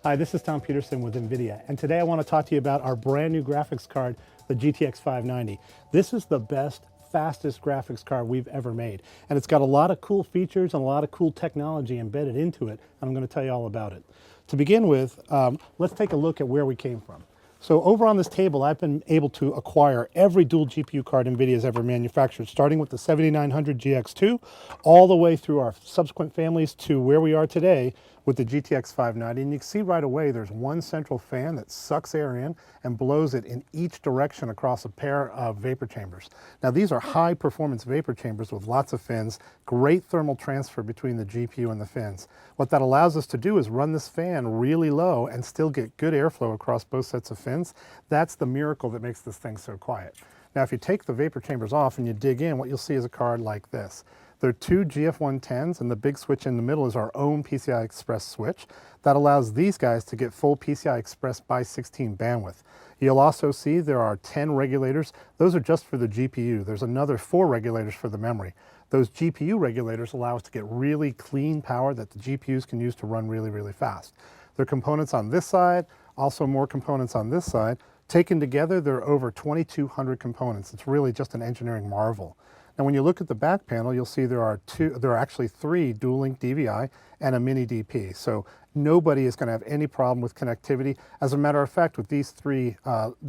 Hi, this is Tom Peterson with Nvidia, and today I want to talk to you about our brand new graphics card, the GTX 590. This is the best, fastest graphics card we've ever made, and it's got a lot of cool features and a lot of cool technology embedded into it, and I'm going to tell you all about it. To begin with, let's take a look at where we came from. So over on this table, I've been able to acquire every dual GPU card NVIDIA's ever manufactured, starting with the 7900 GX2, all the way through our subsequent families to where we are today with the GTX 590. And you can see right away there's one central fan that sucks air in and blows it in each direction across a pair of vapor chambers. Now these are high performance vapor chambers with lots of fins, great thermal transfer between the GPU and the fins. What that allows us to do is run this fan really low and still get good airflow across both sets of fins. That's the miracle that makes this thing so quiet. Now if you take the vapor chambers off and you dig in, what you'll see is a card like this. There are two GF110s, and the big switch in the middle is our own PCI Express switch. That allows these guys to get full PCI Express by 16 bandwidth. You'll also see there are 10 regulators. Those are just for the GPU. There's another 4 regulators for the memory. Those GPU regulators allow us to get really clean power that the GPUs can use to run really, really fast. There are components on this side, also more components on this side. Taken together, there are over 2,200 components. It's really just an engineering marvel. Now when you look at the back panel, you'll see there are actually 3 dual-link DVI and a mini DP. So nobody is going to have any problem with connectivity. As a matter of fact, with these 3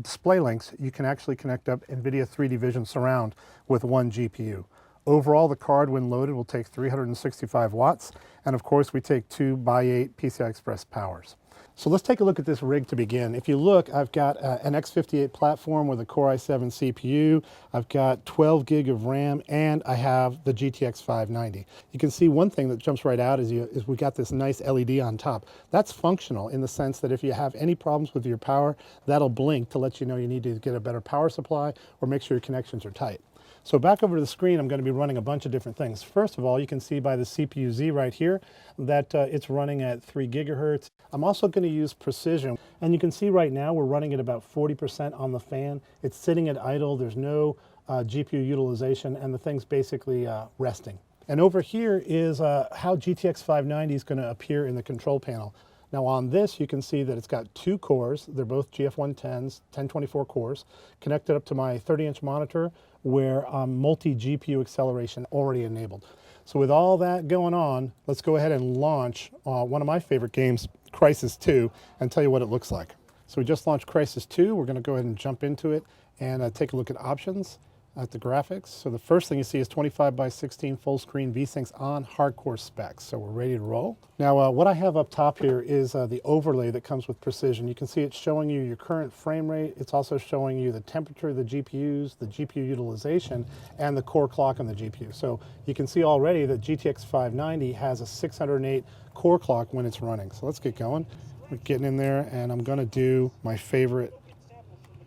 display links, you can actually connect up NVIDIA 3D Vision Surround with one GPU. Overall, the card, when loaded, will take 365 watts. And of course, we take 2x8 PCI Express powers. So let's take a look at this rig to begin. If you look, I've got an X58 platform with a Core i7 CPU. I've got 12 gig of RAM, and I have the GTX 590. You can see one thing that jumps right out is we got this nice LED on top. That's functional in the sense that if you have any problems with your power, that'll blink to let you know you need to get a better power supply or make sure your connections are tight. So back over to the screen, I'm going to be running a bunch of different things. First of all, you can see by the CPU-Z right here that it's running at 3 gigahertz. I'm also going to use precision, and you can see right now we're running at about 40% on the fan. It's sitting at idle, there's no GPU utilization, and the thing's basically resting. And over here is how GTX 590 is going to appear in the control panel. Now on this, you can see that it's got 2 cores. They're both GF110s, 1024 cores, connected up to my 30-inch monitor where multi-GPU acceleration already enabled. So with all that going on, let's go ahead and launch one of my favorite games, Crysis 2, and tell you what it looks like. So we just launched Crysis 2. We're going to go ahead and jump into it and take a look at options. At the graphics. So the first thing you see is 25x16 full screen VSyncs on hardcore specs. So we're ready to roll. Now what I have up top here is the overlay that comes with precision. You can see it's showing you your current frame rate. It's also showing you the temperature of the GPUs, the GPU utilization, and the core clock on the GPU. So you can see already that GTX 590 has a 608 core clock when it's running. So let's get going. We're getting in there, and I'm going to do my favorite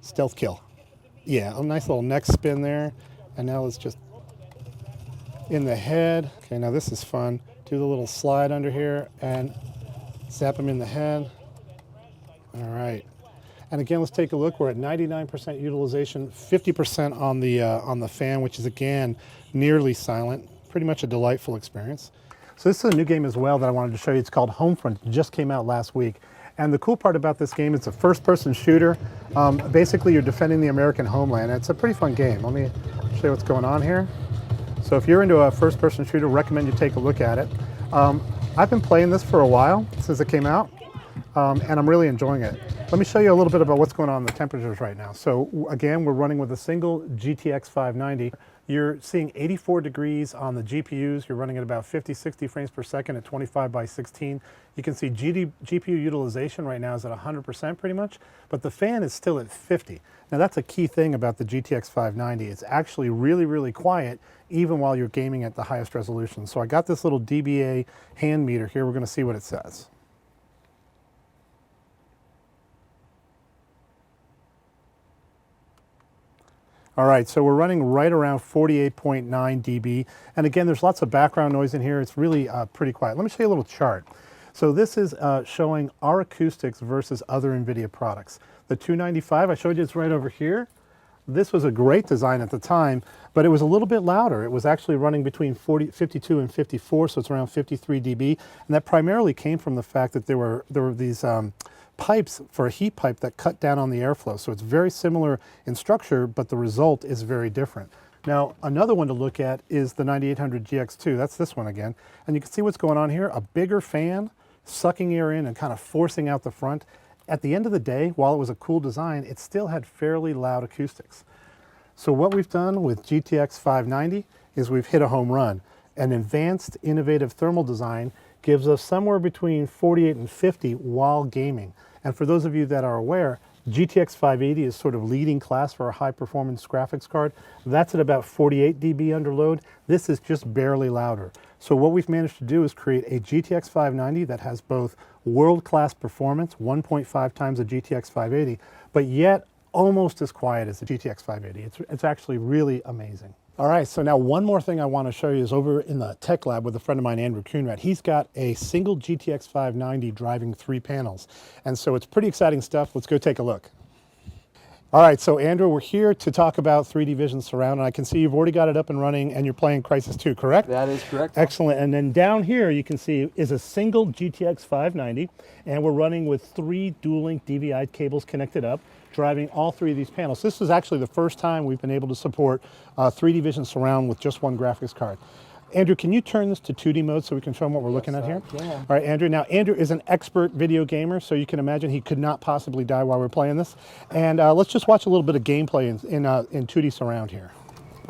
stealth kill. Yeah, a nice little neck spin there. And now let's just in the head. Okay, now this is fun. Do the little slide under here and zap him in the head. All right. And again, let's take a look. We're at 99% utilization, 50% on the fan, which is again nearly silent. Pretty much a delightful experience. So this is a new game as well that I wanted to show you. It's called Homefront. It just came out last week. And the cool part about this game, it's a first-person shooter. Basically, you're defending the American homeland. It's a pretty fun game. Let me show you what's going on here. So if you're into a first-person shooter, recommend you take a look at it. I've been playing this for a while, since it came out, and I'm really enjoying it. Let me show you a little bit about what's going on in the temperatures right now. So again, we're running with a single GTX 590. You're seeing 84 degrees on the GPUs. You're running at about 50, 60 frames per second at 25x16. You can see GPU utilization right now is at 100% pretty much, but the fan is still at 50. Now that's a key thing about the GTX 590. It's actually really, really quiet even while you're gaming at the highest resolution. So I got this little dBA hand meter here. We're going to see what it says. All right, so we're running right around 48.9 dB. And again, there's lots of background noise in here. It's really pretty quiet. Let me show you a little chart. So this is showing our acoustics versus other NVIDIA products. The 295, I showed you it's right over here. This was a great design at the time, but it was a little bit louder. It was actually running between 52 and 54, so it's around 53 dB. And that primarily came from the fact that there were these pipes for a heat pipe that cut down on the airflow. So it's very similar in structure, but the result is very different. Now, another one to look at is the 9800 GX2. That's this one again. And you can see what's going on here. A bigger fan sucking air in and kind of forcing out the front. At the end of the day, while it was a cool design, it still had fairly loud acoustics. So what we've done with GTX 590 is we've hit a home run. An advanced, innovative thermal design gives us somewhere between 48 and 50 while gaming. And for those of you that are aware, GTX 580 is sort of leading class for a high-performance graphics card. That's at about 48 dB under load. This is just barely louder. So what we've managed to do is create a GTX 590 that has both world-class performance, 1.5 times the GTX 580, but yet almost as quiet as the GTX 580. It's actually really amazing. All right, so now one more thing I want to show you is over in the tech lab with a friend of mine, Andrew Kuhnrat. He's got a single GTX 590 driving 3 panels. And so it's pretty exciting stuff. Let's go take a look. All right, so Andrew, we're here to talk about 3D Vision Surround, and I can see you've already got it up and running and you're playing Crysis 2, correct? That is correct. Excellent, and then down here you can see is a single GTX 590, and we're running with 3 dual-link DVI cables connected up, driving all 3 of these panels. This is actually the first time we've been able to support 3D Vision Surround with just one graphics card. Andrew, can you turn this to 2D mode so we can show them what we're looking at here? Can. All right, Andrew. Now, Andrew is an expert video gamer, so you can imagine he could not possibly die while we're playing this. And let's just watch a little bit of gameplay in 2D surround here.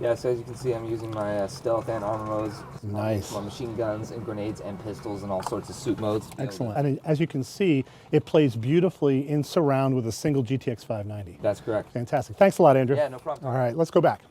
Yeah, so as you can see, I'm using my stealth and armor modes. Nice. My machine guns and grenades and pistols and all sorts of suit modes. Excellent. And as you can see, it plays beautifully in surround with a single GTX 590. That's correct. Fantastic. Thanks a lot, Andrew. Yeah, no problem. All right, let's go back.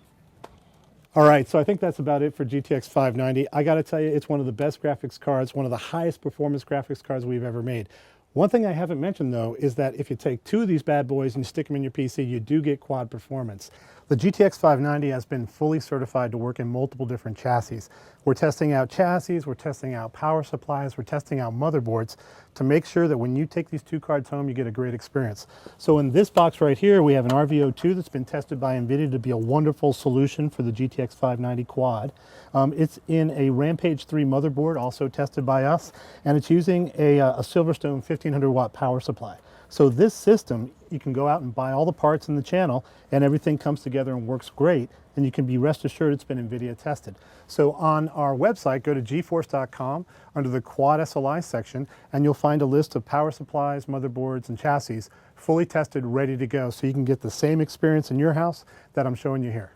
All right, so I think that's about it for GTX 590. I got to tell you, it's one of the best graphics cards, one of the highest performance graphics cards we've ever made. One thing I haven't mentioned, though, is that if you take 2 of these bad boys and you stick them in your PC, you do get quad performance. The GTX 590 has been fully certified to work in multiple different chassis. We're testing out chassis, we're testing out power supplies, we're testing out motherboards to make sure that when you take these 2 cards home, you get a great experience. So in this box right here, we have an RVO2 that's been tested by Nvidia to be a wonderful solution for the GTX 590 quad. It's in a Rampage 3 motherboard, also tested by us, and it's using a Silverstone 1500 watt power supply. So this system, you can go out and buy all the parts in the channel and everything comes together and works great, and you can be rest assured it's been NVIDIA tested. So on our website, go to geforce.com under the Quad SLI section and you'll find a list of power supplies, motherboards, and chassis fully tested, ready to go, so you can get the same experience in your house that I'm showing you here.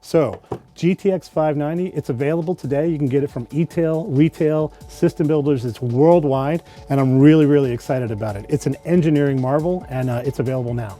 So GTX 590, it's available today. You can get it from e-tail, retail, system builders. It's worldwide, and I'm really, really excited about it. It's an engineering marvel, and it's available now.